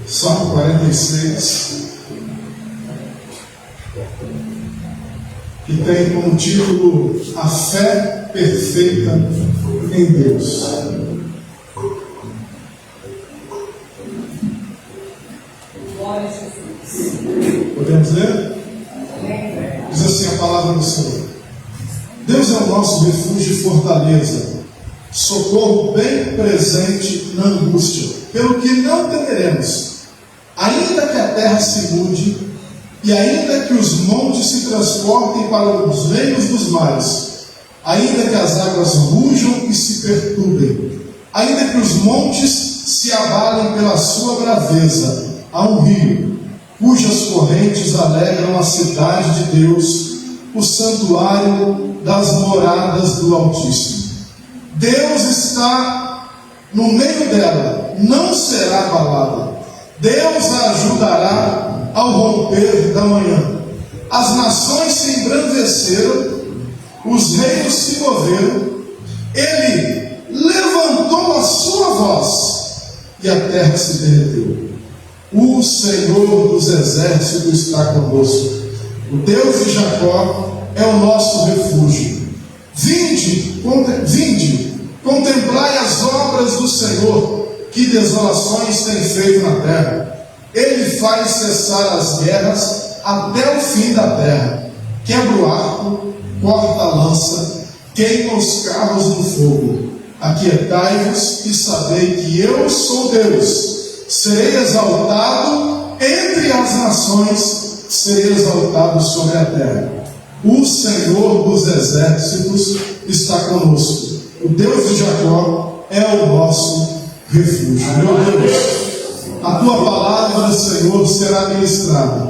Salmo 46, que tem como título A Fé Perfeita em Deus. Podemos ler? Diz assim a palavra do Senhor: Deus é o nosso refúgio e fortaleza, socorro bem presente na angústia, pelo que não temeremos, ainda que a terra se mude, e ainda que os montes se transportem para os veios dos mares, ainda que as águas rujam e se perturbem, ainda que os montes se abalem pela sua braveza, há um rio, cujas correntes alegram a cidade de Deus, o santuário das moradas do Altíssimo. Deus está no meio dela, não será abalada. Deus a ajudará ao romper da manhã. As nações se embrandeceram, os reinos se moveram, ele levantou a sua voz e a terra se derreteu. O Senhor dos exércitos está conosco. O Deus de Jacó é o nosso refúgio. Vinde, contemplai as obras do Senhor, que desolações tem feito na terra. Ele faz cessar as guerras até o fim da terra. Quebra o arco, corta a lança, queima os carros no fogo. Aquietai-vos e sabei que eu sou Deus. Serei exaltado entre as nações, serei exaltado sobre a terra. O Senhor dos exércitos está conosco. O Deus de Jacó é o nosso refúgio. Meu Deus, a tua palavra, Senhor, será ministrada.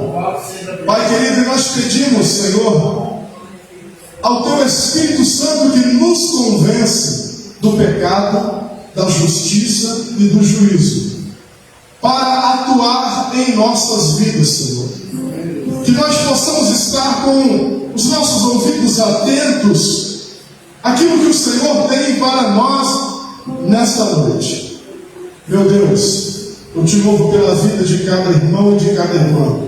Pai querido, nós pedimos, Senhor, ao teu Espírito Santo que nos convence do pecado, da justiça e do juízo, para atuar em nossas vidas, Senhor. Que nós possamos estar com os nossos ouvidos atentos àquilo que o Senhor tem para nós nesta noite. Meu Deus, eu te louvo pela vida de cada irmão e de cada irmã.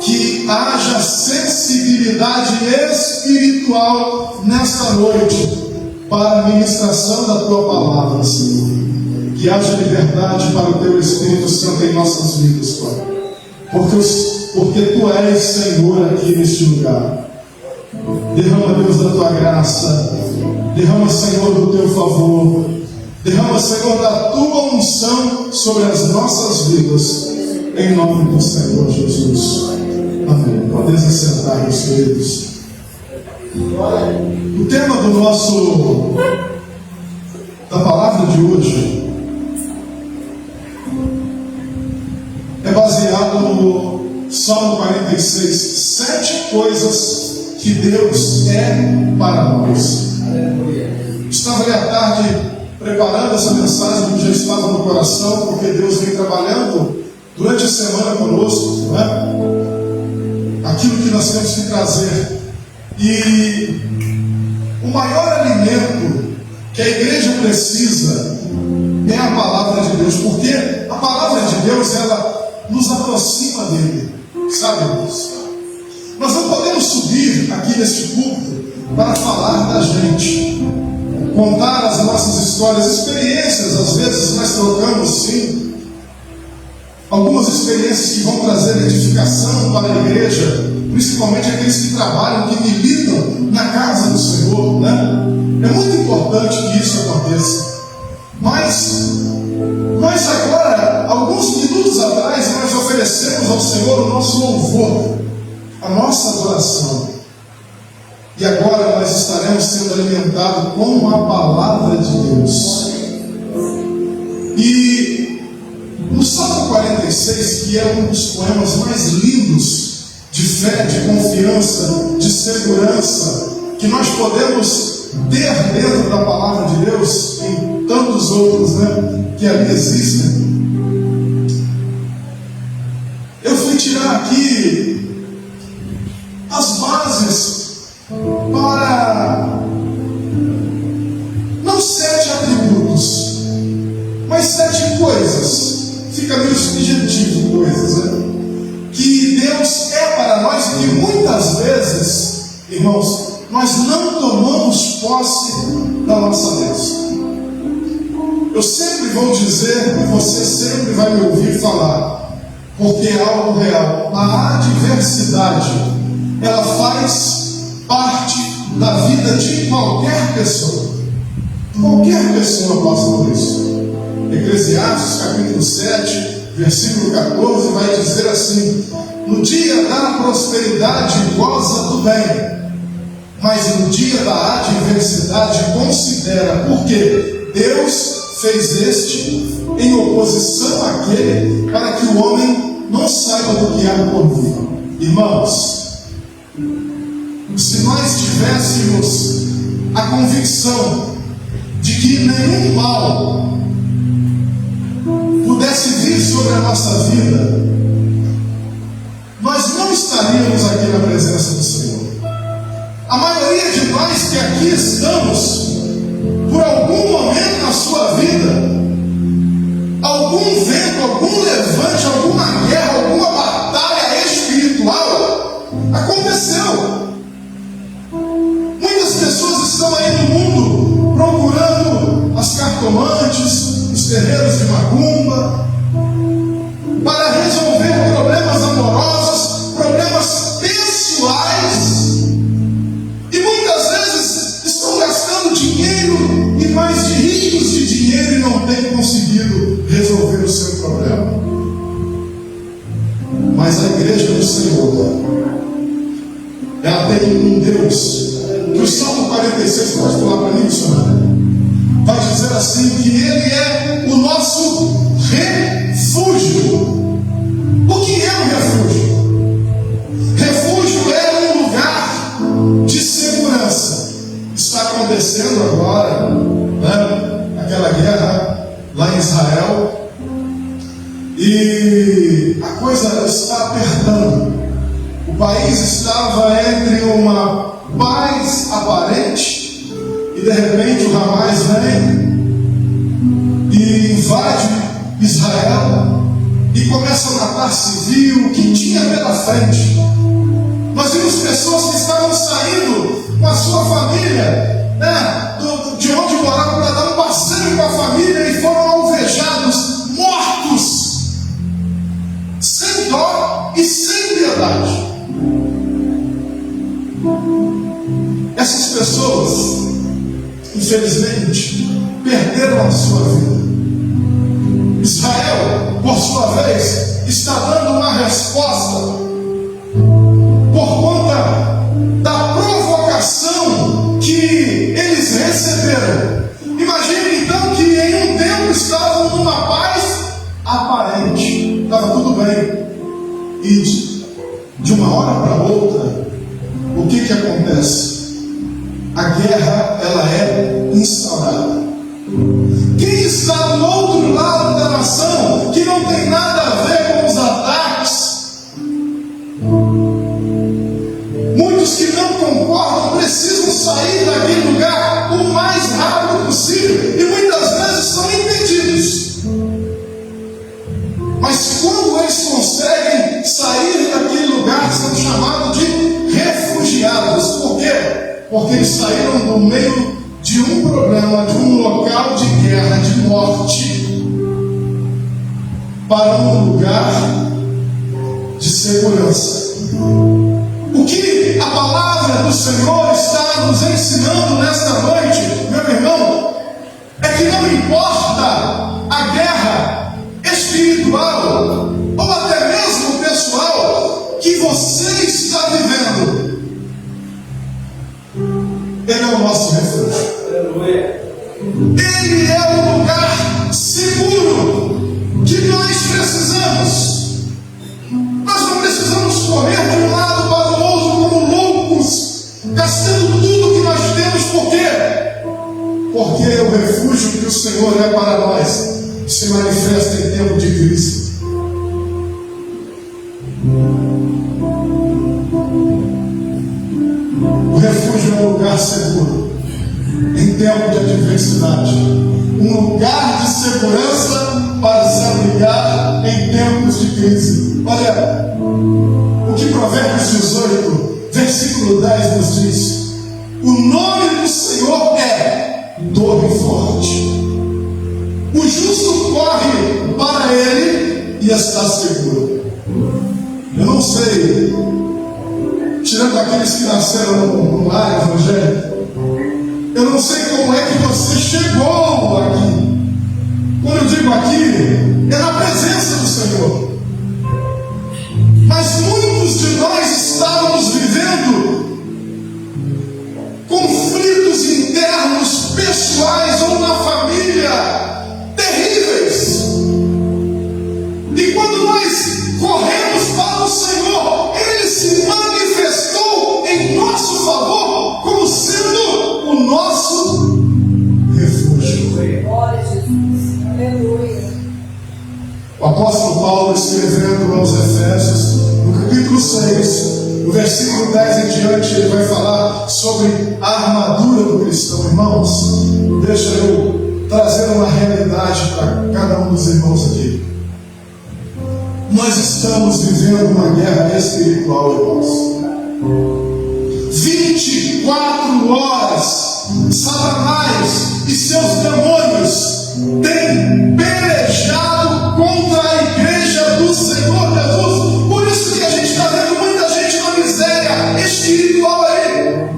Que haja sensibilidade espiritual nesta noite para a ministração da tua palavra, Senhor. Que haja liberdade para o teu Espírito Santo em nossas vidas, Pai. Porque tu és Senhor aqui neste lugar. Derrama, Deus, da tua graça. Derrama, Senhor, do teu favor. Derrama, Senhor, da tua unção sobre as nossas vidas. Em nome do Senhor Jesus. Amém. Podem se sentar, meus queridos. O tema da palavra de hoje é baseado no Salmo 46, 7 coisas que Deus é para nós. Estava ali à tarde preparando essa mensagem que já estava no coração, porque Deus vem trabalhando durante a semana conosco, não é? Aquilo que nós temos que trazer. E o maior alimento que a igreja precisa é a palavra de Deus, porque a palavra de Deus, ela nos aproxima dele, sabe, irmãos? Nós não podemos subir aqui neste púlpito para falar da gente, contar as nossas histórias, experiências. Às vezes nós trocamos, sim, algumas experiências que vão trazer edificação para a igreja, principalmente aqueles que trabalham, que militam na casa do Senhor, né? É muito importante que isso aconteça. Mas agora, alguns minutos atrás, nós oferecemos ao Senhor o nosso louvor, a nossa adoração. E agora nós estaremos sendo alimentados com a palavra de Deus. E no Salmo 46, que é um dos poemas mais lindos de fé, de confiança, de segurança, que nós podemos ter dentro da palavra de Deus, em tantos outros, né, que ali existem. Eu fui tirar aqui as bases para não 7 atributos, mas 7 coisas. Fica meio subjetivo coisas, né? Que Deus é para nós e que muitas vezes, irmãos, nós não tomamos posse da nossa bênção. Eu sempre vou dizer, e você sempre vai me ouvir falar, porque é algo real. A adversidade, ela faz parte da vida de qualquer pessoa. Qualquer pessoa passa por isso. Eclesiastes capítulo 7, versículo 14, vai dizer assim: no dia da prosperidade goza do bem, mas no dia da adversidade considera, porque Deus fez este em oposição àquele, para que o homem não saiba do que há por vir. Irmãos, se nós tivéssemos a convicção de que nenhum mal pudesse vir sobre a nossa vida, nós não estaríamos aqui na presença do Senhor. A maioria de nós que aqui estamos, por algum momento na sua vida, algum vento, algum levante, alguma guerra, alguma batalha espiritual aconteceu. Muitas pessoas estão aí no mundo procurando as cartomantes, os terreiros de macumba, para resolver problemas amorosos, problemas pessoais, e muitas vezes estão gastando dinheiro e mais de rios de dinheiro e não têm conseguido resolver o seu problema. Mas a igreja do Senhor, ela tem um Deus, que o Salmo 46, pode falar para mim, missionário, vai dizer assim, que Ele é o nosso refúgio. O que é um refúgio? Refúgio é um lugar de segurança. Está acontecendo agora, né, aquela guerra lá em Israel, e a coisa está apertando. O país estava entre uma paz aparente, e de repente o Hamas vem e invade Israel e começa a matar civil. O que tinha pela frente? Nós vimos pessoas que estavam saindo com a sua família, né, de onde moravam, para dar um passeio com a família, e foram alvejados, mortos, sem dó e sem piedade. Essas pessoas, infelizmente, perderam a sua vida. Israel, por sua vez, está dando uma resposta por conta da provocação que eles receberam. Imagine então que em um tempo estavam numa paz aparente, estava tudo bem, e de uma hora para outra, o que acontece? A guerra, ela é instaurada. Quem está do outro lado da nação, que não tem nada a ver com os ataques, muitos que não concordam precisam sair daquele lugar o mais rápido possível, e muitas vezes são impedidos. Mas quando eles conseguem sair daquele lugar, são chamados de refugiados. Por quê? Porque eles saíram do meio de um problema, de um local de guerra, de morte, para um lugar de segurança. O que a palavra do Senhor está nos ensinando nesta noite, meu irmão, é que não importa a guerra espiritual ou até mesmo pessoal que você está vivendo, Ele é o nosso refúgio. Ele é o lugar seguro que nós precisamos. Nós não precisamos correr de um lado para o outro como loucos, gastando tudo que nós temos. Por quê? Porque o refúgio que o Senhor é para nós se manifesta em tempo de crise. O refúgio é um lugar seguro em tempo de adversidade, um lugar de segurança para se abrigar em tempos de crise. Olha o que Provérbios 18, versículo 10 nos diz: o nome do Senhor é torre forte. O justo corre para ele e está seguro. Eu não sei, tirando aqueles que nasceram no lar evangélico, eu não sei como é que você chegou aqui. Quando eu digo aqui, é na presença do Senhor. Mas muitos de nós estávamos vivendo conflitos internos, pessoais ou na família, terríveis. E quando nós corremos para o Senhor, Ele se manifestou em nosso favor como sendo o nosso refúgio. Glória a Jesus. Aleluia. O apóstolo Paulo, escrevendo aos Efésios, no capítulo 6, no versículo 10 em diante, ele vai falar sobre a armadura do cristão. Irmãos, deixa eu trazer uma realidade para cada um dos irmãos aqui. Nós estamos vivendo uma guerra espiritual, irmãos. 24 horas, Satanás e seus demônios têm pelejado contra a igreja do Senhor Jesus. Por isso que a gente está vendo muita gente na miséria espiritual aí.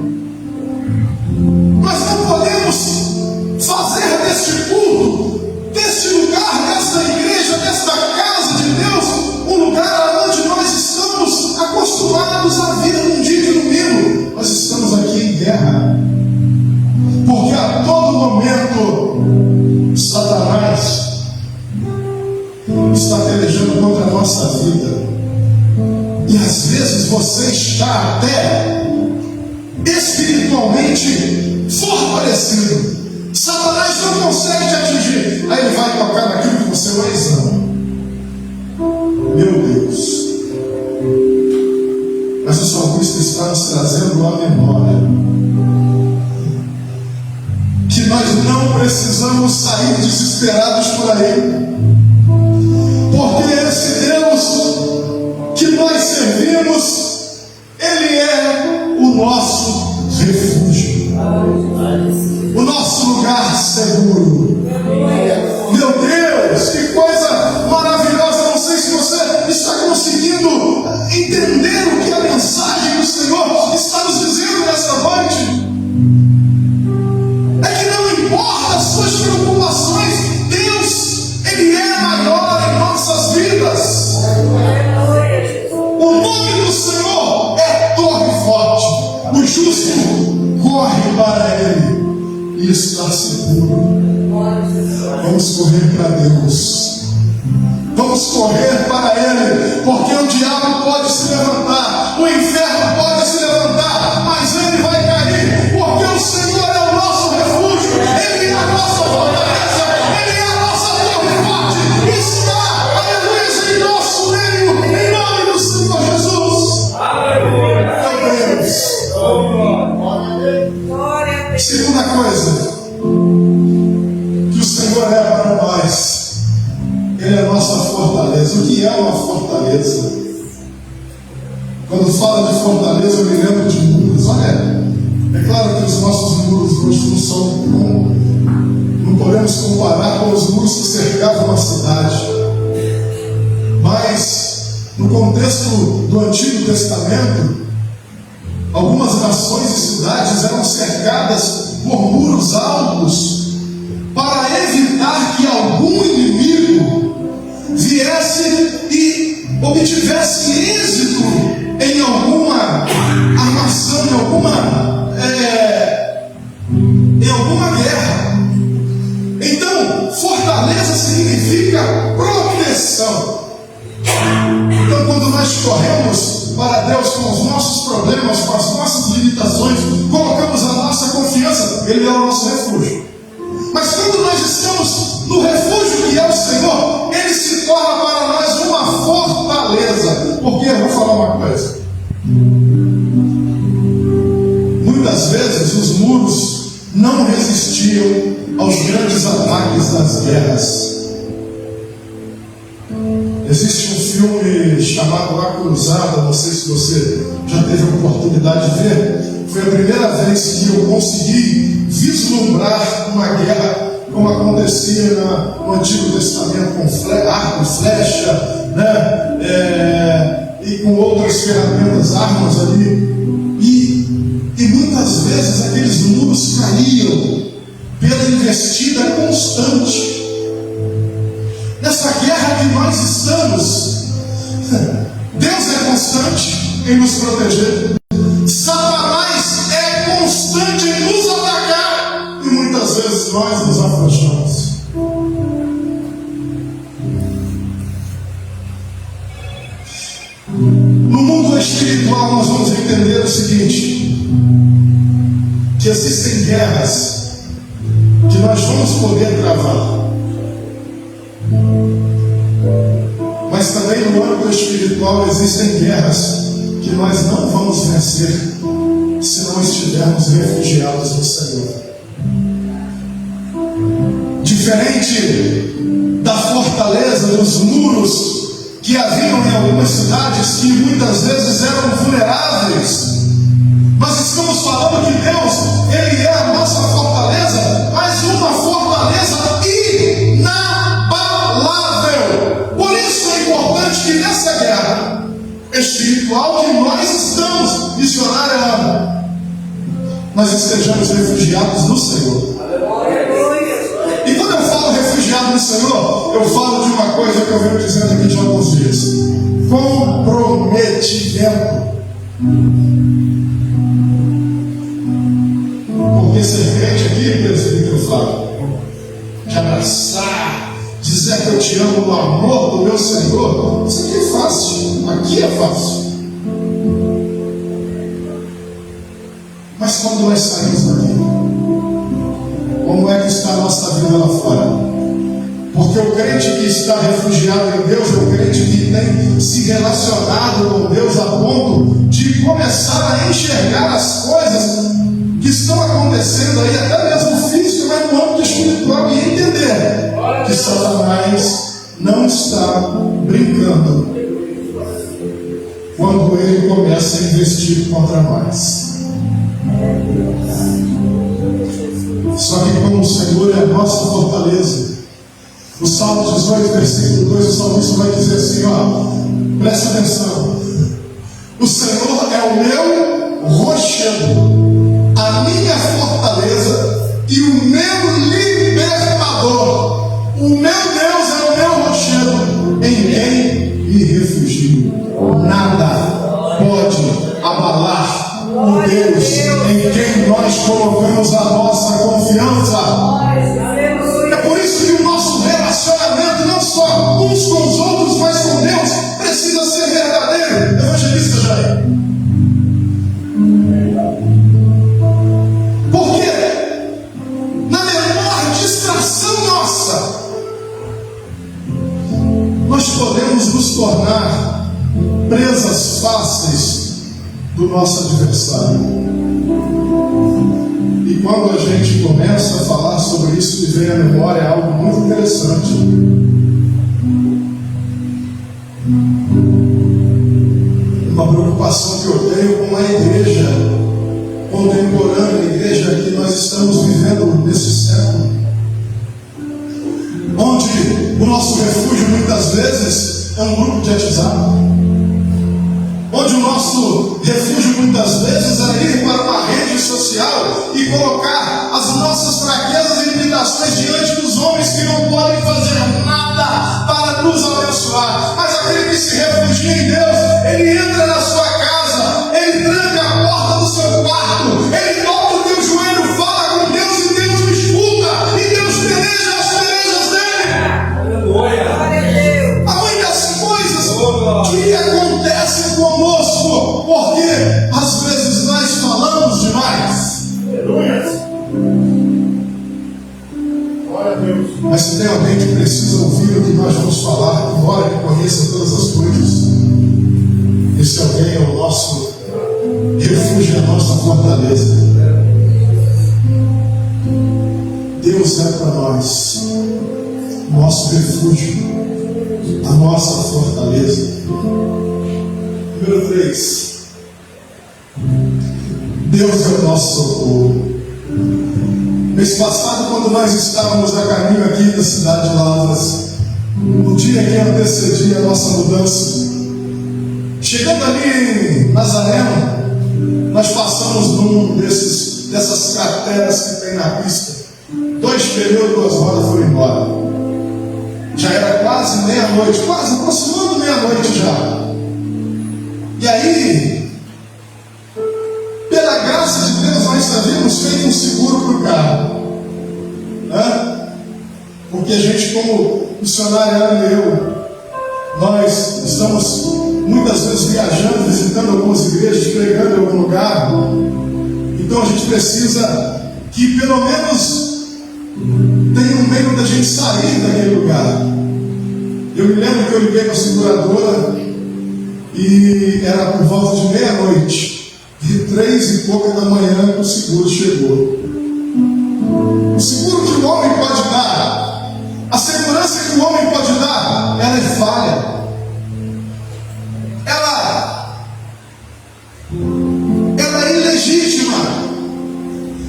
Nós não podemos fazer deste culto, deste lugar, desta igreja, desta casa de Deus, um lugar onde nós estamos acostumados a vir num dia de domingo. Nós estamos aqui em guerra, porque a todo momento Satanás está pelejando contra a nossa vida. E às vezes você está até espiritualmente fortalecido. Satanás não consegue te atingir. Aí ele vai tocar naquilo que você mais ama. Meu Deus. Mas o salmista está nos trazendo a memória que nós não precisamos sair desesperados por aí, porque esse Deus que nós servimos, Ele é o nosso refúgio, o nosso lugar seguro. Meu Deus, que coisa maravilhosa! Não sei se você está conseguindo entender o que a mensagem do Senhor está nos dizendo nessa noite. É que não importa as suas preocupações, Deus, Ele é maior em nossas vidas. O nome do Senhor é torre forte. O justo corre para Ele e está seguro. Vamos correr para Deus. Vamos correr para Ele, porque o diabo pode se levantar, o inferno pode se levantar, mas ele vai cair, porque o Senhor é o nosso refúgio, Ele é a nossa fortaleza, Ele é a nossa torre forte, está, aleluia, em nosso meio, em nome do Senhor Jesus. Aleluia. Deus. Segunda coisa que o Senhor é para nós, Ele é a nossa fortaleza. O que é uma fortaleza? Quando fala de fortaleza, eu me lembro de muros. Olha, é claro que os nossos muros hoje não são não podemos comparar com os muros que cercavam a cidade. Mas, no contexto do Antigo Testamento, algumas nações e cidades eram cercadas por muros altos para evitar que algum inimigo viesse e obtivesse êxito em alguma armação, em alguma guerra. Então, fortaleza significa proteção. Então, quando nós corremos para Deus com os nossos problemas, com as nossas limitações, colocamos a nossa confiança, Ele é o nosso refúgio. Mas quando nós estamos no refúgio que é o Senhor, Ele se torna para nós uma fortaleza. Porque eu vou falar uma coisa: muitas vezes os muros não resistiam aos grandes ataques das guerras. Existe um filme chamado A Cruzada, não sei se você já teve a oportunidade de ver. Foi a primeira vez que eu consegui vislumbrar uma guerra como acontecia no Antigo Testamento, com arco e flecha, né? E com outras ferramentas, armas ali. E muitas vezes aqueles muros caíam pela investida constante. Nessa guerra que nós estamos, Deus é constante em nos proteger. Satanás é constante em nos atacar. E muitas vezes nós nos afastamos. No mundo espiritual nós vamos entender o seguinte: que existem guerras que nós vamos poder travar. Mas também no âmbito espiritual existem guerras que nós não vamos vencer se não estivermos refugiados no Senhor. Diferente da fortaleza, dos muros que haviam em algumas cidades que muitas vezes eram vulneráveis, nós estamos falando que Deus, Ele é a nossa fortaleza, mas uma fortaleza inabalável. Por isso é importante que nessa guerra espiritual que nós estamos, missionária, nós estejamos refugiados no Senhor. E quando eu falo refugiado no Senhor, eu falo de uma coisa que eu venho dizendo aqui de alguns dias: comprometimento. Porque ser crente aqui, presbítero Flávio, te abraçar, dizer que eu te amo no amor do meu Senhor, isso aqui é fácil, aqui é fácil. Mas quando nós saímos daqui, como é que está a nossa vida lá fora? Porque o crente que está refugiado em Deus é o crente que tem se relacionado com Deus a ponto de começar a enxergar as coisas que estão acontecendo aí, até mesmo físico, mas no âmbito espiritual, e entender que Satanás não está brincando quando ele começa a investir contra nós. Só que como o Senhor é a nossa fortaleza, o Salmo 18, versículo 2, o salmista vai dizer assim, presta atenção: o Senhor é o meu rochedo, a minha fortaleza e o meu libertador. O meu Deus é o meu rochedo, em quem me refugio. Nada pode abalar o Deus em quem nós colocamos a nossa confiança. É por isso que o nosso relacionamento, não só uns com os outros, mas com Deus, precisa ser verdadeiro. Evangelista Jair. Porque na menor distração nossa, nós podemos nos tornar presas fáceis do nosso adversário. E quando a gente começa a falar sobre isso, me vem à memória algo muito interessante. Uma preocupação que eu tenho com a igreja contemporânea, a igreja que nós estamos vivendo nesse século, onde o nosso refúgio muitas vezes é um grupo de WhatsApp, onde o nosso refúgio muitas vezes é ir para uma rede social e colocar as nossas fraquezas e limitações diante dos homens que não podem fazer nada para nos abençoar. Mas aquele que se refugia em Deus, ele entra na sua casa, ele tranca a porta do seu quarto, ele toca o teu joelho, fala com Deus e Deus o escuta, e Deus peleja as pelejas dele. Aleluia! Há muitas coisas que acontecem conosco, porque às vezes nós falamos demais. Mas se tem alguém que precisa ouvir o que nós vamos falar, embora que conheça todas as coisas, esse alguém é o nosso refúgio, a nossa fortaleza. Deus é para nós nosso refúgio, a nossa nossa fortaleza. Número 3. Deus é o nosso socorro. Mês passado, quando nós estávamos a caminho aqui da cidade de Lavras, no dia que antecedia a nossa mudança, chegando ali em Nazareno, nós passamos num dessas crateras que tem na pista. 2 pneus, 2 rodas foram embora. Já era quase meia-noite, quase aproximando meia-noite já. E aí, pela graça de Deus, nós havíamos feito um seguro para o carro, né? Porque a gente, como missionário Ana e eu, nós estamos muitas vezes viajando, visitando algumas igrejas, pregando em algum lugar. Então a gente precisa que pelo menos tenha um meio da gente sair daquele lugar. Eu me lembro que eu liguei para a seguradora e era por volta de meia-noite, de 3 e pouca da manhã que o seguro chegou. O seguro que o homem pode dar, a segurança que o homem pode dar, ela é falha. Ela é ilegítima.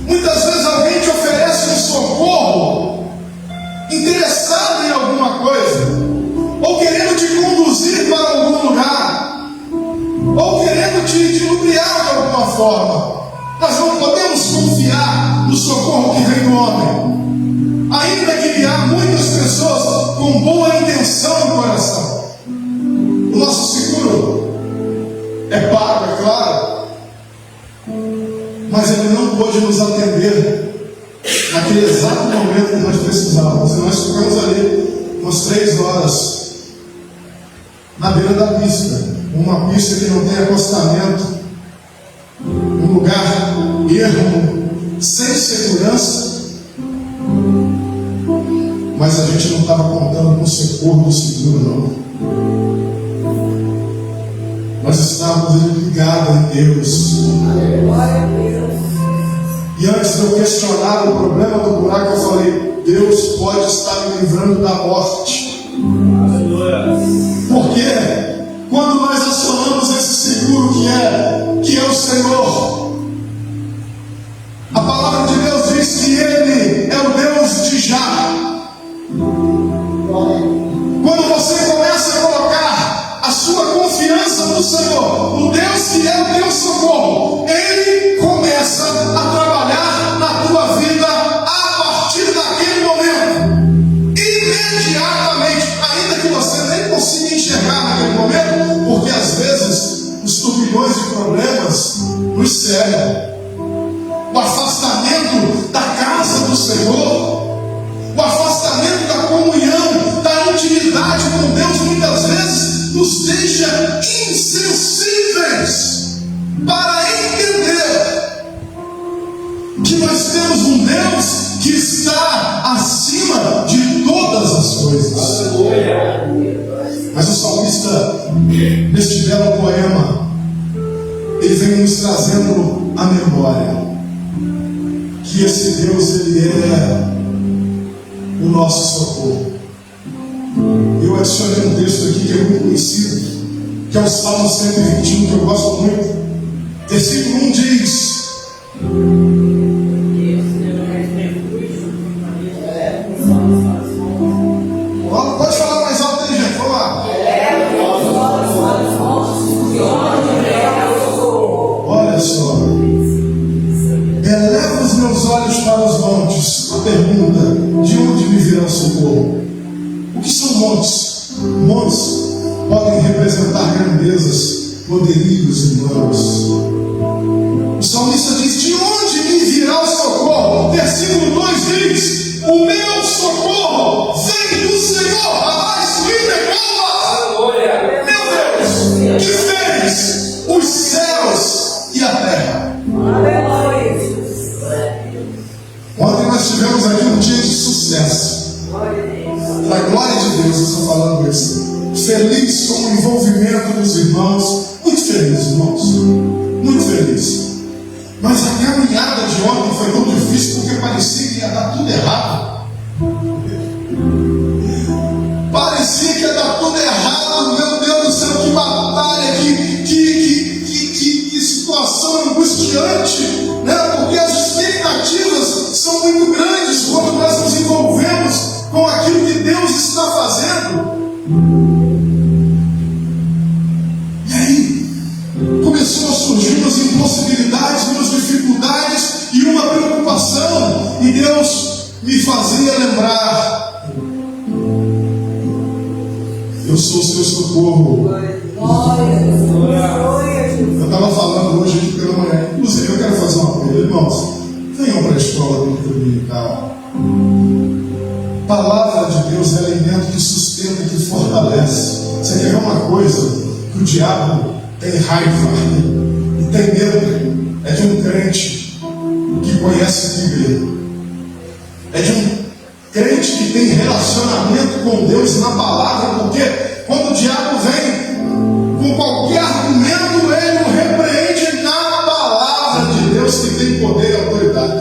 Muitas vezes alguém te oferece um socorro interessado em alguma coisa, ou querendo te conduzir para algum lugar, ou querendo te lubriar de alguma forma. Nós não podemos confiar no socorro que vem do homem, ainda que há muitas pessoas com boa intenção no coração. O nosso seguro é pago, é claro, mas ele não pôde nos atender naquele exato momento que nós precisávamos. E nós ficamos ali umas 3 horas na beira da pista, uma pista que não tem acostamento, um lugar ermo, sem segurança, mas a gente não estava contando com o socorro do seguro, não. Nós estávamos ligados em Deus. E antes de eu questionar o problema do buraco, eu falei: Deus pode estar me livrando da morte. Porque quando nós acionamos esse seguro que é o Senhor, a palavra de Deus diz que Ele é o Deus de já. Quando você começa a colocar a sua confiança no Senhor, no Deus que é o teu socorro, Ele começa a trabalhar na tua vida a partir daquele momento, imediatamente, ainda que você nem consiga enxergar naquele momento, porque às vezes os turbilhões de problemas nos cegam. O afastamento da casa do Senhor, o afastamento da comunhão, da intimidade com Deus, muitas vezes nos deixa insensíveis para entender que nós temos um Deus que está acima de todas as coisas. Mas o salmista, neste belo poema, ele vem nos trazendo a memória que esse Deus, Ele é o nosso socorro. Eu adicionei um texto aqui que é muito conhecido, que é o Salmo 121, que eu gosto muito. Versículo 1 diz: pode falar mais alto aí, gente, vamos lá. Olha só, eleva os meus olhos para os montes. A pergunta: de onde me virá o socorro? O que são montes? Montes podem representar grandezas, poderios e planos. O salmista diz: de onde me virá o socorro? Versículo 2 diz: o meu socorro vem do Senhor. Meu Deus, que fez os céus e a terra. Ontem nós tivemos aqui um dia de sucesso. Para a glória de Deus, eu estou falando isso. Feliz com o envolvimento dos irmãos. Muito feliz, irmãos. Muito feliz. Mas a caminhada de ontem foi tão difícil porque parecia que ia dar tudo errado. Parecia que ia dar tudo errado. angustiante, né? Porque as expectativas são muito grandes quando nós nos envolvemos com aquilo que Deus está fazendo. E aí, começou a surgir umas impossibilidades, umas dificuldades e uma preocupação. E Deus me fazia lembrar: eu sou o seu socorro. Eu estava falando hoje aqui pela manhã. Inclusive, eu quero fazer uma coisa, irmãos. Venham para a escola dominical. Palavra de Deus é alimento que sustenta e que fortalece. Você quer ver uma coisa que o diabo tem raiva e tem medo? É de um crente que conhece a Bíblia. É de um crente que tem relacionamento com Deus na palavra, porque quando o diabo vem com qualquer argumento, ele o repreende na palavra de Deus, que tem poder e autoridade.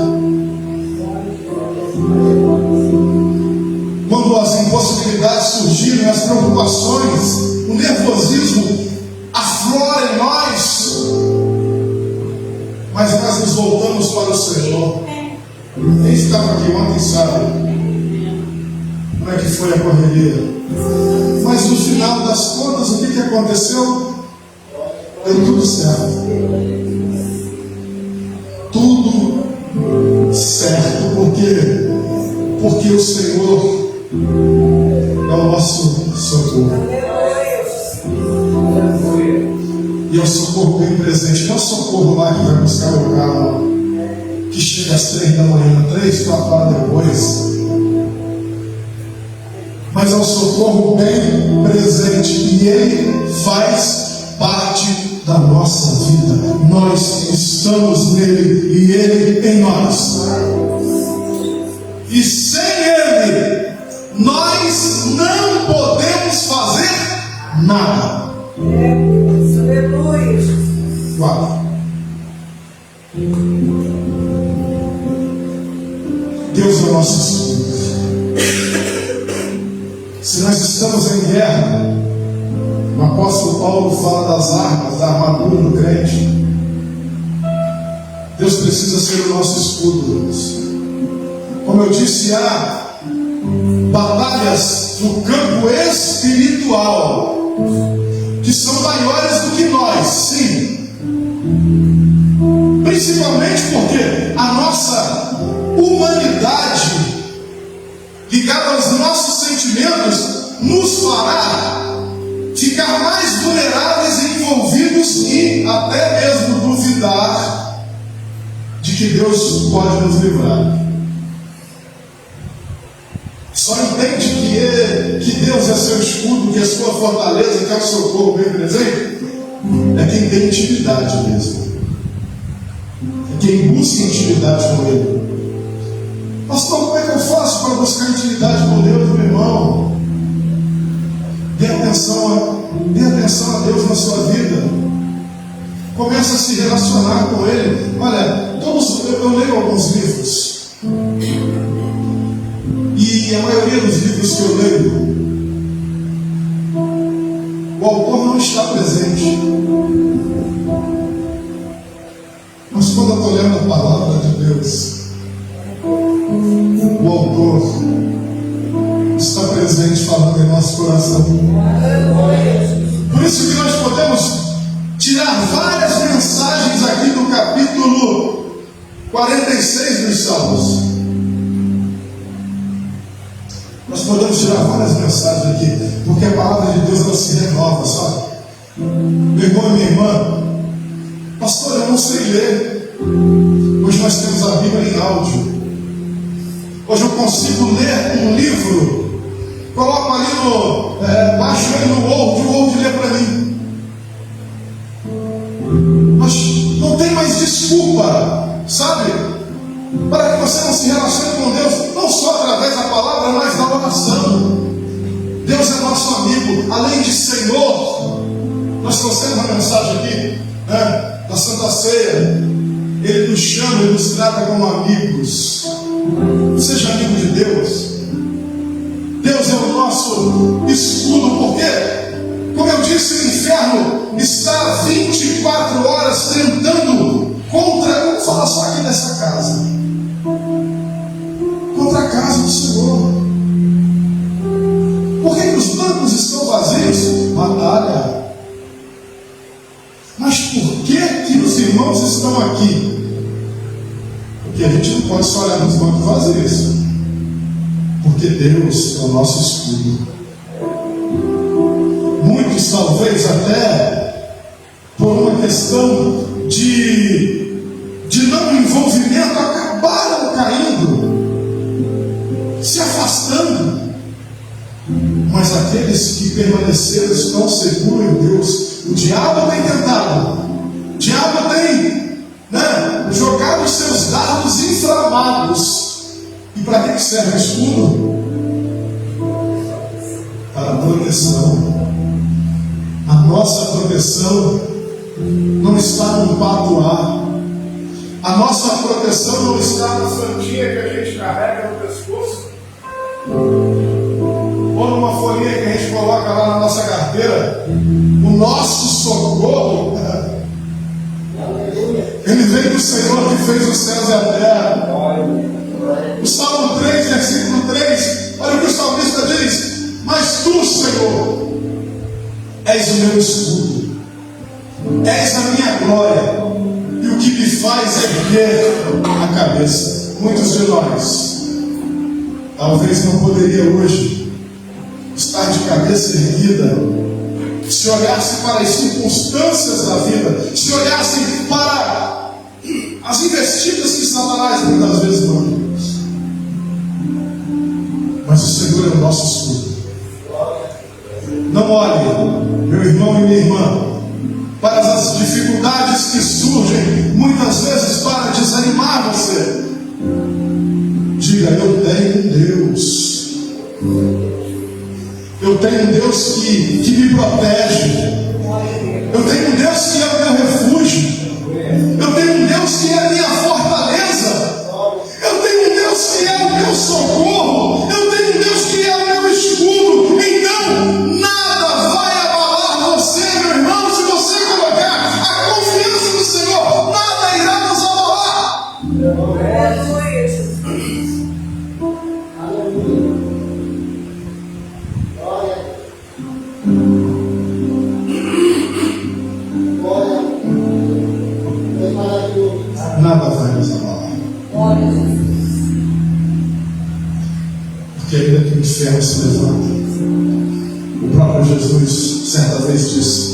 Quando as impossibilidades surgirem, as preocupações, o nervosismo aflora em nós, mas nós nos voltamos para o Senhor. Quem estava aqui ontem sabe como é que foi a correria. Mas no final das contas, o que aconteceu? Deu tudo certo. Tudo certo. Por quê? Porque o Senhor é o nosso socorro. E é o socorro bem presente. Não é o socorro lá que vai buscar o carro, que chega às 3 da manhã, 3, 4 horas depois. Mas é um socorro bem presente, e ele faz parte da nossa vida. Nós estamos nele e ele em nós. E sem ele, nós não podemos fazer nada. Aleluia. 4. Deus é o nosso escudo. Se nós estamos em guerra, o apóstolo Paulo fala das armas, da armadura do crente. Deus precisa ser o nosso escudo. Como eu disse, há batalhas no campo espiritual que são maiores do que nós, sim. Principalmente porque a nossa humanidade, ligada aos nossos sentimentos, nos fará ficar mais vulneráveis e envolvidos, e até mesmo duvidar de que Deus pode nos livrar. Só entende que Deus é seu escudo, que é sua fortaleza, que é o socorro bem presente, é quem tem intimidade mesmo. É quem busca intimidade com Ele. Pastor, como é que eu faço para buscar intimidade com Deus, meu irmão? Dê atenção a Deus na sua vida. Começa a se relacionar com Ele. Olha, eu leio alguns livros. E a maioria dos livros que eu leio, o autor não está presente. Mas quando eu estou lendo a palavra de Deus, o autor está presente falando em nosso coração. Por isso que nós podemos tirar várias mensagens aqui do capítulo 46 dos Salmos. Nós podemos tirar várias mensagens aqui, porque a palavra de Deus ela se renova, sabe? Meu irmão e minha irmã, pastor, eu não sei ler. Hoje nós temos a Bíblia em áudio. Hoje eu consigo ler um livro, coloco ali baixo ele no Word, o Word lê para mim. Mas não tem mais desculpa, sabe? Para que você não se relacione com Deus, não só através da palavra, mas da oração. Deus é nosso amigo, além de Senhor. Nós trouxemos uma mensagem aqui, né, da Santa Ceia. Ele nos chama, Ele nos trata como amigos. Seja amigo de Deus. Deus é o nosso escudo, porque, como eu disse, o inferno está 24 horas tentando contra só aqui nessa casa, contra a casa do Senhor. Por que os bancos estão vazios? Batalha. Mas por que os irmãos estão aqui? Porque a gente não pode só olhar nos bancos vazios. Porque Deus é o nosso escudo. Muitos, talvez até por uma questão de não envolvimento, acabaram caindo, se afastando. Mas aqueles que permaneceram estão seguros em Deus. O diabo tem tentado, o diabo tem jogado os seus dardos inflamados. E para que serve o escudo? Para a proteção. A nossa proteção não está no patuá. A nossa proteção não está na santinha que a gente carrega no pescoço, ou numa folhinha que a gente coloca lá na nossa carteira. O nosso socorro, ele vem do Senhor que fez os céus e a terra. O Salmo 3, versículo 3, olha o que o salmista diz: mas tu, Senhor, és o meu escudo, és a minha glória, e o que me faz erguer a cabeça. Muitos de nós talvez não poderia hoje estar de cabeça erguida se olhasse para as circunstâncias da vida, se olhasse para as investidas que Satanás muitas vezes manda. Mas o Senhor é o nosso escudo. Não olhe, meu irmão e minha irmã, para as dificuldades que surgem muitas vezes para desanimar você. Diga: eu tenho um Deus. Eu tenho um Deus que me protege. Eu tenho um Deus que é o meu refúgio. Eu tenho um Deus que é a minha fortaleza. Eu tenho um Deus que é o meu socorro. Eu tenho um Deus que é o meu escudo. Então, nada vai abalar você, meu irmão, se você colocar a confiança no Senhor. Nada irá nos abalar. Aleluia, Jesus. Nada vai nos abalar. Glória a Jesus. Porque ainda que o inferno se levanta, o próprio Jesus certa vez disse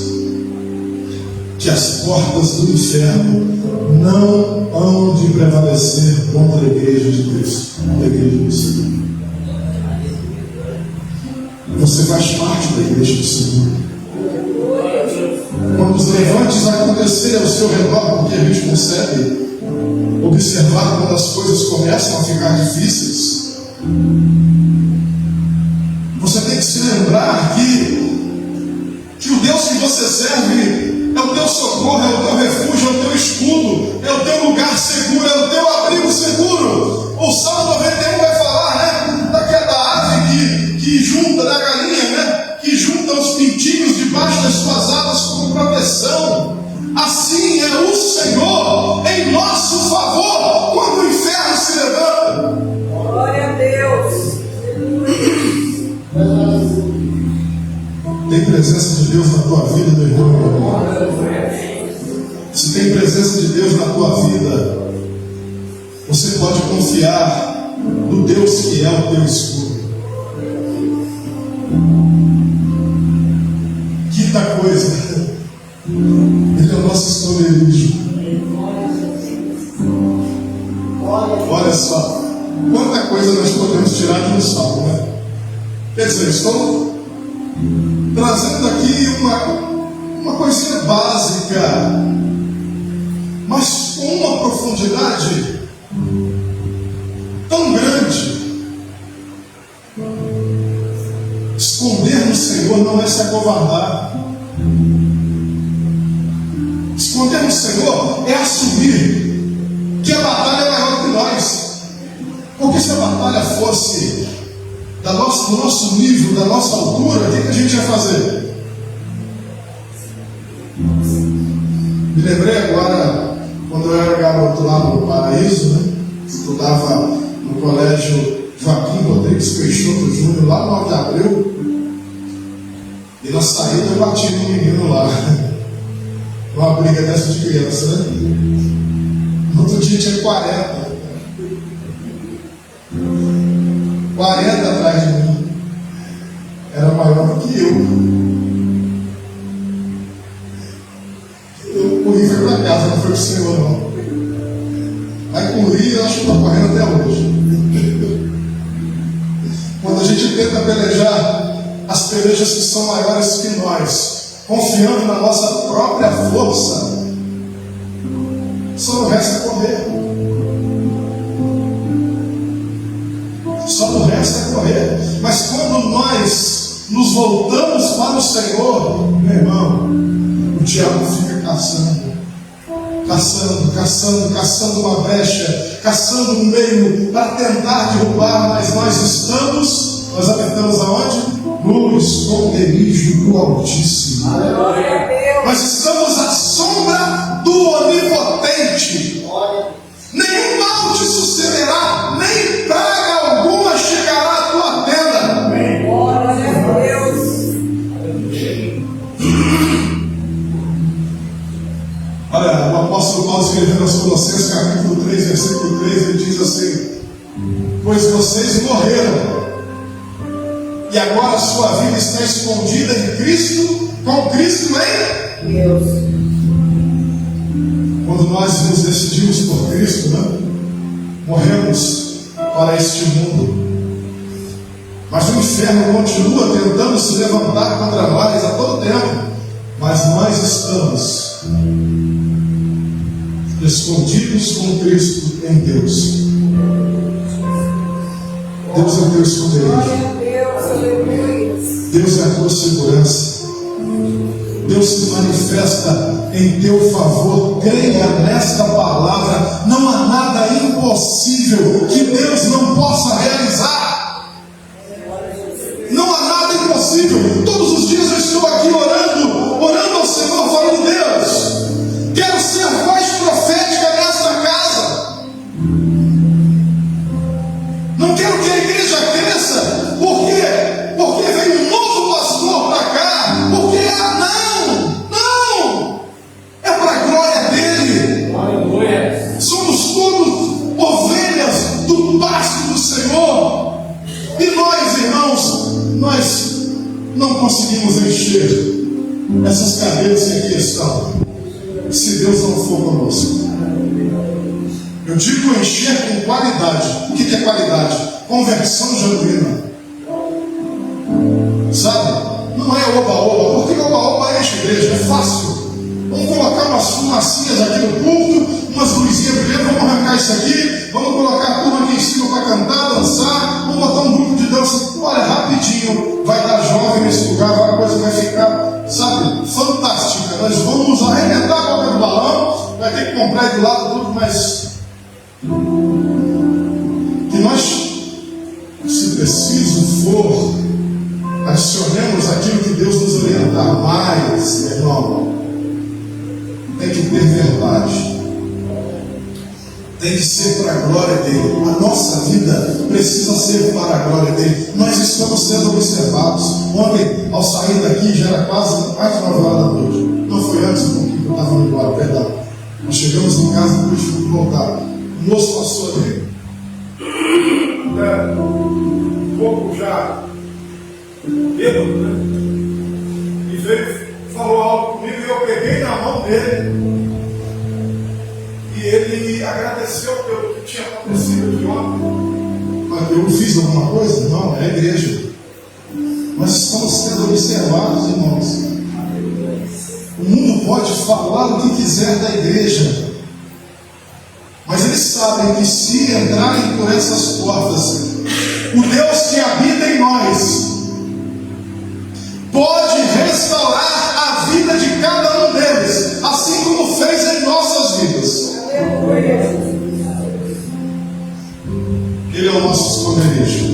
que as portas do inferno não hão de prevalecer contra a igreja de Deus, contra a igreja do Senhor. Você faz parte da igreja do Senhor. Quando os levantes acontecerem ao seu redor, porque a gente consegue observar quando as coisas começam a ficar difíceis, você tem que se lembrar que o Deus que você serve é o teu socorro, é o teu refúgio, é o teu escudo, é o teu lugar seguro, é o teu abrigo seguro. O Salmo 91 vai falar, daquela ave que junta, da galinha, que junta os pintinhos debaixo das suas asas como proteção. Assim é o Senhor em nosso favor quando o inferno se levanta. Glória a Deus. Tem presença de Deus na tua vida, meu irmão? Se tem presença de Deus na tua vida, você pode confiar no Deus que é o teu escudo. Quinta coisa, Ele é o nosso esconderijo. Olha só, quanta coisa nós podemos tirar aqui no Salmo, né? Quer dizer, estou trazendo aqui uma coisinha básica, mas com uma profundidade tão grande. Esconder no Senhor não é se acovardar. Esconder no Senhor é assumir que a batalha é maior que nós. Porque se a batalha fosse do nosso nível, da nossa altura, o que a gente ia fazer? Me lembrei agora, quando eu era garoto lá no Paraíso, né? Estudava no colégio Joaquim Rodrigues Peixoto Júnior, lá no 9 de Abril. E na saída eu bati no menino lá. Uma briga dessa de criança, né? No outro dia tinha 40 atrás de mim. Era maior do que eu. Eu corri e fui para casa, não foi para o Senhor, não. Mas corri, eu acho que estou correndo até hoje. Quando a gente tenta pelejar as pelejas que são maiores que nós, confiando na nossa própria força, só não resta correr. Só não resta correr. Mas quando nós nos voltamos para o Senhor, meu irmão, o diabo fica caçando uma brecha, caçando um meio para tentar derrubar, mas nós habitamos aonde? No esconderijo do Altíssimo. Glória a Deus. Nós estamos à sombra do Onipotente. Nenhum mal te sucederá, nem praga alguma chegará à tua tenda. Glória a Deus. Olha, o apóstolo Paulo escrevendo aos Colossenses, capítulo 3, versículo 3, ele diz assim: pois vocês morreram, e agora a sua vida está escondida em Cristo, com Cristo em Deus. Quando nós nos decidimos por Cristo, né? Morremos para este mundo. Mas o inferno continua tentando se levantar contra nós a todo tempo. Mas nós estamos escondidos com Cristo em Deus. Deus é o teu esconderijo. Glória a Deus, aleluia. Deus é a tua segurança. Deus se manifesta em teu favor. Creia nesta palavra. Não há nada impossível que Deus não possa realizar. Não há nada impossível. Todos os dias eu estou aqui orando ao Senhor, falando: Deus, quero ser voz profética nesta casa. Não quero que a igreja cresça. Por quê? Porque veio um novo pastor para cá. Porque não! É para a glória dele. Aleluia. Somos todos ovelhas do pasto do Senhor. E nós, irmãos, nós não conseguimos encher essas cadeiras que aqui estão, se Deus não for conosco. Eu digo encher com qualidade. O que é qualidade? Conversão genuína. Sabe? Não é oba-oba, porque oba-oba enche a igreja, é fácil. Vamos colocar umas fumacinhas aqui no culto, umas luzinhas brilhando, vamos arrancar isso aqui, vamos colocar a turma aqui em cima para cantar, dançar, vamos botar um grupo de dança. Olha, rapidinho, vai dar jovem nesse lugar, a coisa vai ficar, sabe, fantástica. Nós vamos arrebentar a boca do balão, vai ter que comprar de lado tudo, mas que nós, se preciso for, adicionemos aquilo que Deus nos orientar mais, meu irmão. Tem que ter verdade, tem que ser para a glória dele. A nossa vida precisa ser para a glória dele. Nós estamos sendo observados. Ontem, ao sair daqui, já era quase mais de 9 horas da noite. Não foi antes um pouquinho que eu estava indo embora, perdão. Nós chegamos em casa depois de voltar. O moço passou ali, um pouco já bêbado, né? E veio, falou algo comigo e eu peguei na mão dele. E ele agradeceu pelo que tinha acontecido de ontem. Mas eu fiz alguma coisa? Não, é a igreja. Nós estamos sendo observados, irmãos. O mundo pode falar o que quiser da igreja, mas eles sabem que se entrarem por essas portas, o Deus que habita em nós pode restaurar a vida de cada um deles, assim como fez em nossas vidas. Ele é o nosso esconderijo.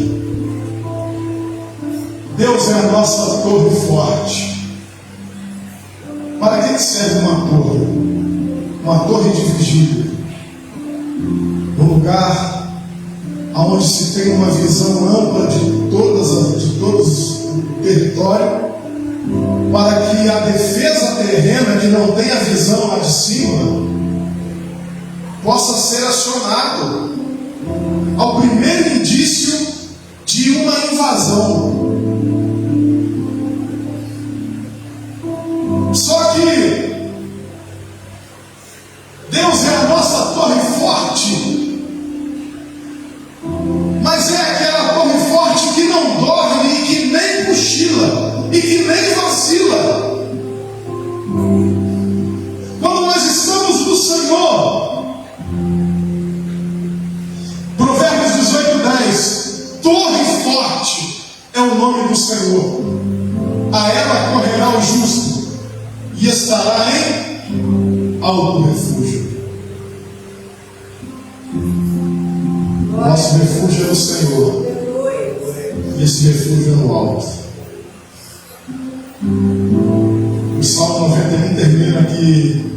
Deus é a nossa torre forte. Para que serve uma torre? Uma torre de vigília. lugar onde se tem uma visão ampla de todo o território, para que a defesa terrena, que não tem a visão lá de cima, possa ser acionado ao primeiro indício de uma invasão. Só que Deus é a nossa torre forte, mas é aquela torre forte que não dorme e que nem cochila e que nem vacila. Quando nós estamos no Senhor, Provérbios 18:10, torre forte é o nome do Senhor, a ela correrá o justo e estará em alto refúgio. Nosso refúgio é o Senhor, e esse refúgio é no alto. O Salmo 91 termina aqui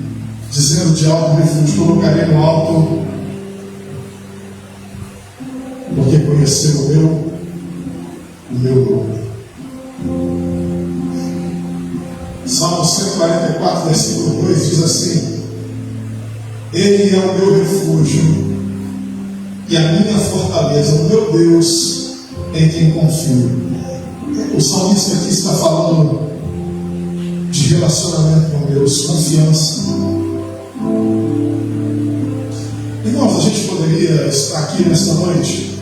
dizendo: de alto refúgio colocarei no alto, porque conheceu o meu nome. Salmo 144, versículo 2 diz assim: Ele é o meu refúgio e a minha fortaleza, o meu Deus em quem confio. O salmista aqui está falando de relacionamento com Deus, confiança. Irmãos, a gente poderia estar aqui nesta noite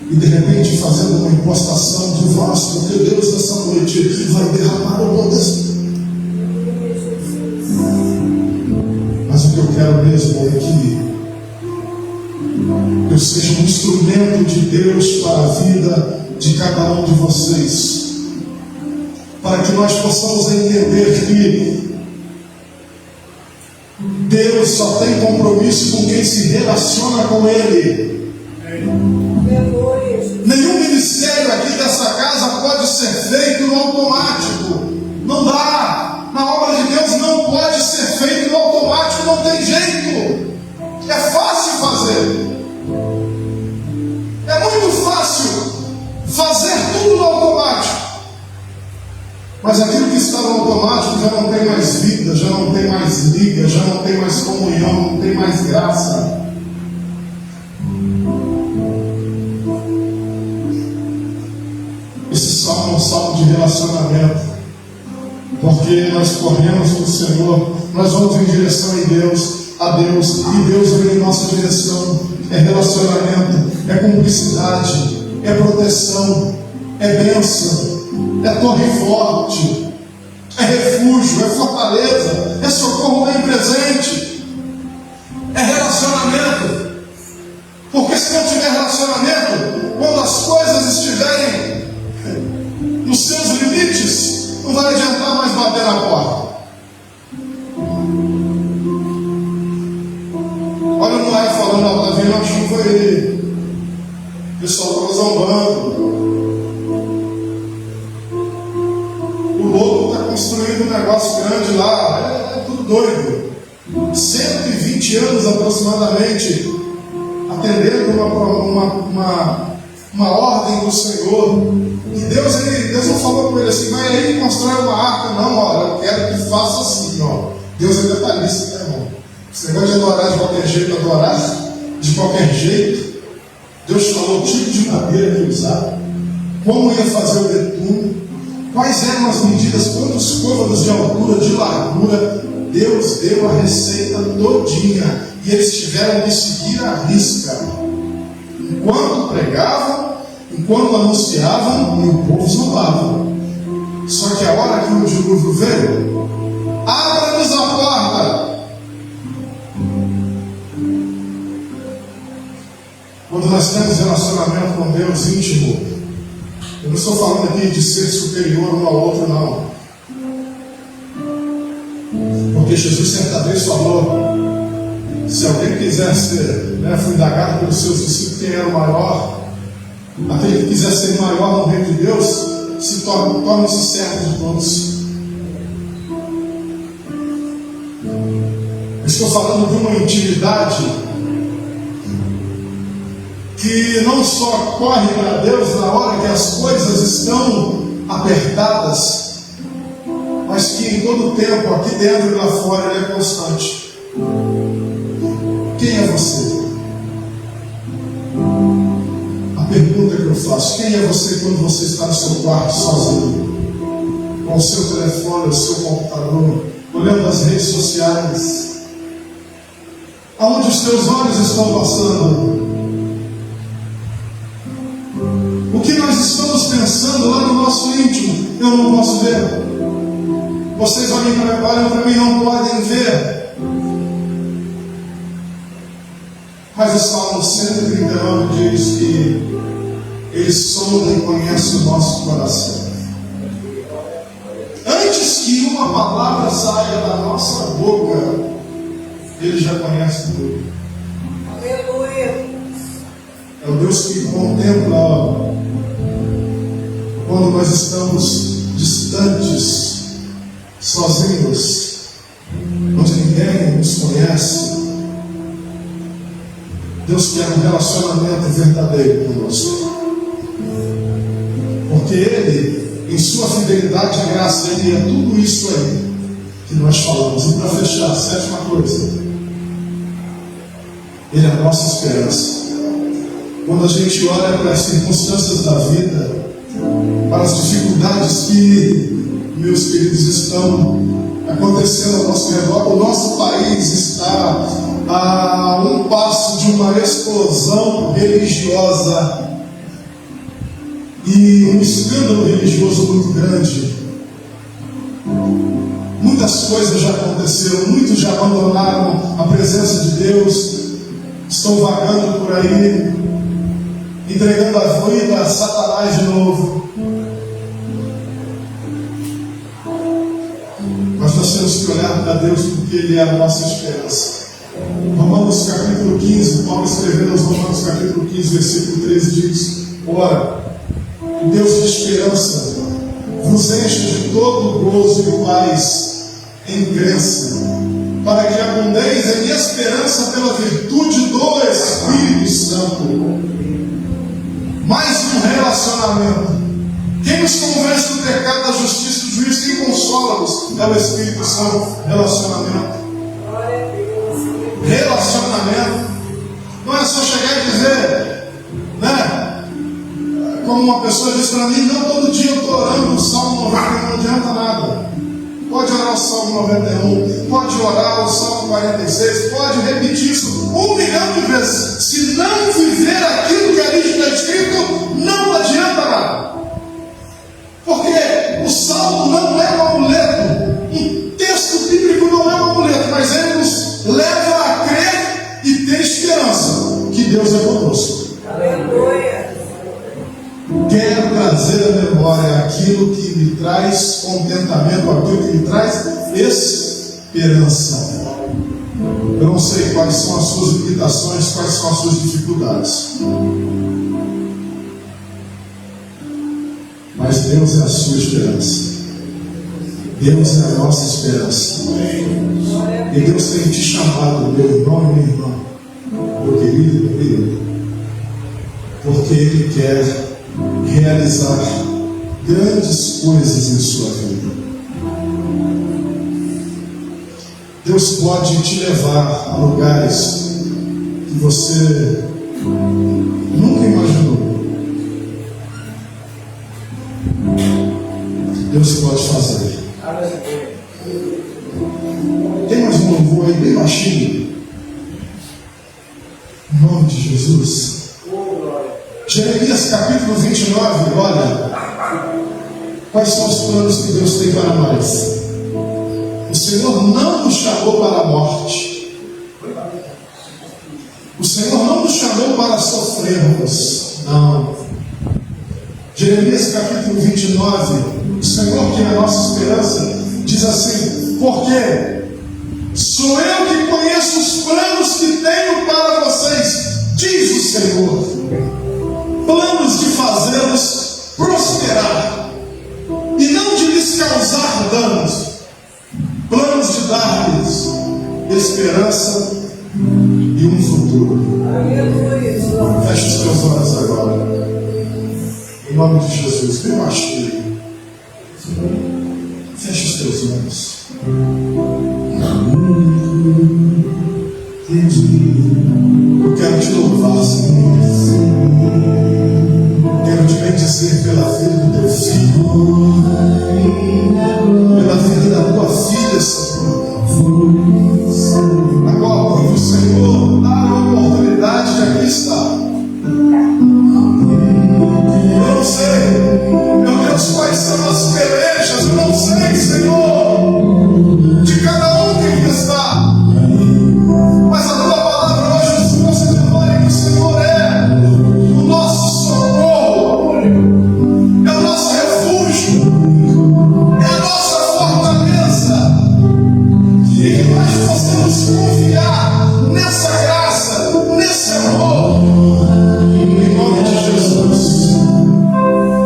e de repente fazendo uma impostação de voz, porque Deus nessa noite vai derramar o poder. Mas o que eu quero mesmo é que eu seja um instrumento de Deus para a vida de cada um de vocês, para que nós possamos entender que Deus só tem compromisso com quem se relaciona com Ele. Nenhum ministério aqui dessa casa pode ser feito no automático. Não dá. Na obra de Deus não pode ser feito no automático, não tem jeito. É fácil fazer. É muito fácil fazer tudo no automático. Mas aquilo que está no automático já não tem mais vida, já não tem mais liga, já não tem mais comunhão, não tem mais graça. Esse salmo é um salmo de relacionamento, porque nós corremos para o Senhor, nós vamos em direção a Deus, e Deus vem em nossa direção. É relacionamento, é cumplicidade, é proteção, é bênção, é torre forte, é refúgio, é fortaleza, é socorro bem presente, é relacionamento. Porque se não tiver relacionamento, quando as coisas estiverem nos seus limites, não vai adiantar mais bater na porta. Olha o Noé falando: está vindo a chuva aí, o pessoal estava zombando. O lobo está construindo um negócio grande lá, é tudo doido. 120 anos aproximadamente, atendendo uma ordem do Senhor. E Deus não falou com ele assim: vai aí e constrói uma arca. Não, olha, eu quero que faça assim, ó. Deus é detalhista, né, irmão? Esse negócio de adorar de qualquer jeito, adorar de qualquer jeito. Deus falou o tipo de madeira que usar, como ia fazer o betume, quais eram as medidas, quantos côvados de altura, de largura. Deus deu a receita todinha, e eles tiveram que seguir a risca, enquanto pregavam, enquanto anunciavam, e o povo zombava. Só que a hora que o dilúvio veio, abra-nos a porta. Quando nós temos relacionamento com Deus íntimo, eu não estou falando aqui de ser superior um ao outro, não. Porque Jesus certa vez falou: se alguém quiser ser, fui indagado pelos seus discípulos quem era o maior, aquele que quiser ser maior no reino de Deus, torne-se servo de todos. Eu estou falando de uma intimidade que não só corre para Deus na hora que as coisas estão apertadas, mas que em todo o tempo, aqui dentro e lá fora, ele é constante. Quem é você? A pergunta que eu faço: quem é você quando você está no seu quarto sozinho, com o seu telefone, o seu computador, olhando as redes sociais? Aonde os teus olhos estão passando? O que nós estamos pensando lá no nosso íntimo, eu não posso ver. Vocês olham para mim, não podem ver. Mas o Salmo 139 diz que Ele sonda e conhece o nosso coração. Antes que uma palavra saia da nossa boca, Ele já conhece tudo. Aleluia. É o Deus que contempla quando nós estamos distantes, sozinhos, onde ninguém nos conhece. Deus quer um relacionamento verdadeiro conosco, porque Ele, em sua fidelidade e graça, Ele é tudo isso aí que nós falamos. E para fechar, a sétima coisa, Ele é a nossa esperança. Quando a gente olha para as circunstâncias da vida, para as dificuldades que, meus queridos, estão acontecendo ao nosso redor, o nosso país está a um passo de uma explosão religiosa e um escândalo religioso muito grande. Muitas coisas já aconteceram, muitos já abandonaram a presença de Deus, estão vagando por aí, entregando a vida a Satanás de novo. Mas nós temos que olhar para Deus, porque Ele é a nossa esperança. Romanos capítulo 15, Paulo escrevendo aos Romanos capítulo 15, versículo 13 diz: ora, o Deus de esperança vos enche de todo gozo e paz em crença, para que abundeis em esperança pela virtude do Espírito Santo. Mais um relacionamento. Quem nos convence do pecado, da justiça e do juízo, quem consola-nos é o Espírito Santo. Relacionamento. Relacionamento. Não é só chegar e dizer, né? Como uma pessoa disse para mim: não, todo dia eu estou orando o Salmo 91, não adianta nada. Pode orar o Salmo 91, pode orar o Salmo 46, pode repetir isso 1 milhão de vezes. Se não viver aquilo que ali está escrito, não adianta nada. Porque o Salmo não é um amuleto. Um texto bíblico não é um amuleto, mas ele nos leva a crer e ter esperança que Deus é conosco. Aleluia. Quero trazer à memória aquilo que me traz contentamento, aquilo que me traz esperança. Eu não sei quais são as suas limitações, quais são as suas dificuldades, mas Deus é a sua esperança. Deus é a nossa esperança. E Deus tem te chamado, meu irmão e minha irmã, meu querido e meu querido, porque Ele quer realizar grandes coisas em sua vida. Deus pode te levar a lugares que você nunca imaginou. Deus pode fazer. Tem mais um louvor aí bem baixinho? Em nome de Jesus. Jeremias capítulo 29, olha, quais são os planos que Deus tem para nós. O Senhor não nos chamou para a morte. O Senhor não nos chamou para sofrermos. Não. Jeremias capítulo 29, o Senhor, que é a nossa esperança, diz assim: porque sou eu que conheço os planos que tenho para vocês, diz o Senhor. Planos de fazê-los prosperar e não de lhes causar danos, planos de dar-lhes esperança. esperança e um futuro. Aleluia. Feche os teus olhos agora. Em nome de Jesus. Bem baixo, filho. Feche os teus olhos. Eu quero te louvar, Senhor. Quero te bendizer pela vida do teu filho, pela vida da tua filha, Senhor. Agora, porque o Senhor dá a oportunidade de aqui estar. Eu não sei, meu Deus, quais são as pelejas, eu não sei, Senhor, de cada um que aqui está. Mas a tua palavra hoje nos trouxe memória que o Senhor é o nosso socorro, é o nosso refúgio, é a nossa fortaleza, e que nós possamos confiar nessa graça, nesse amor, em nome de Jesus.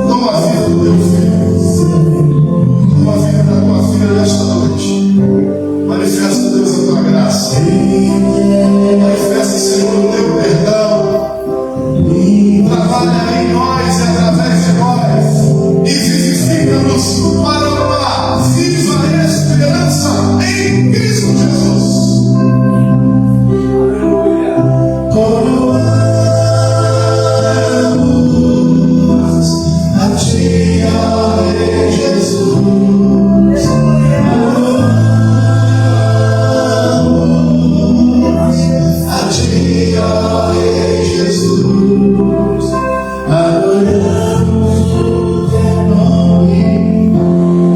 Toma a vida do teu filho, toma a vida da tua filha nesta noite. Manifesta, Deus, a tua graça. Manifesta, Senhor, o teu perdão. Trabalha em nós e através de nós. E vivifica-nos para uma viva esperança em Cristo Jesus. Coroamos a ti, ó Rei Jesus. A ti, ó Rei Jesus, adoramos o teu nome,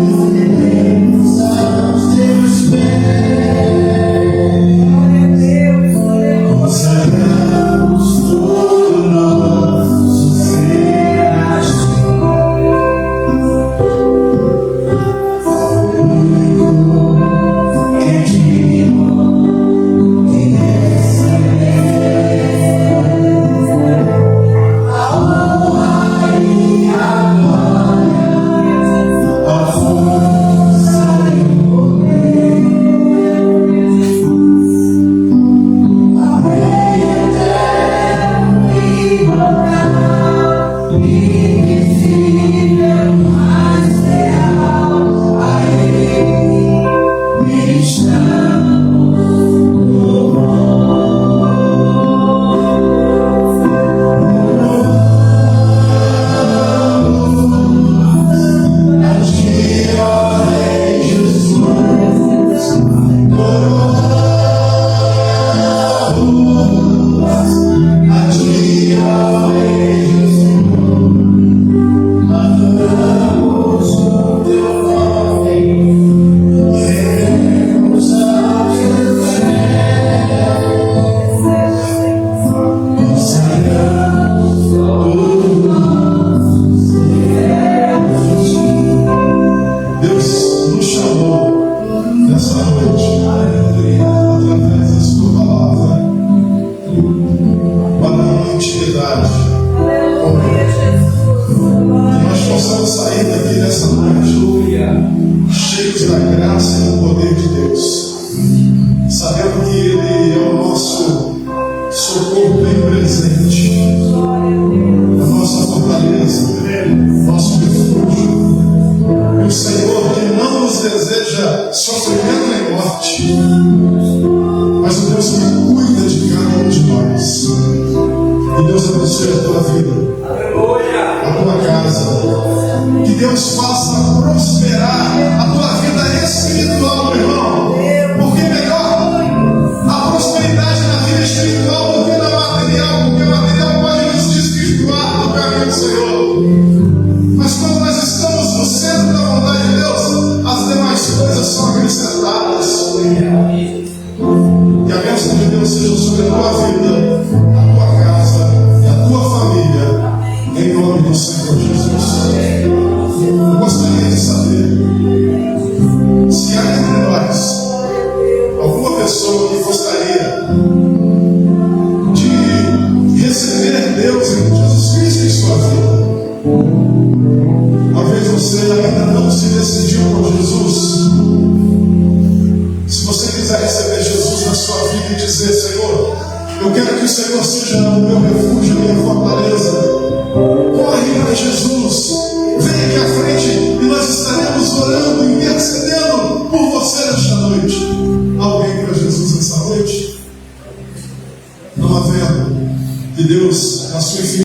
defendemos aos teus pés, consagramos todo nosso ser a ti, ao único que é digno. Senhor, eu quero que o Senhor seja o meu refúgio, a minha fortaleza. Corre para Jesus, vem aqui à frente e nós estaremos orando e intercedendo por você nesta noite. Alguém para Jesus nessa noite? Não havendo, que Deus, na sua infinita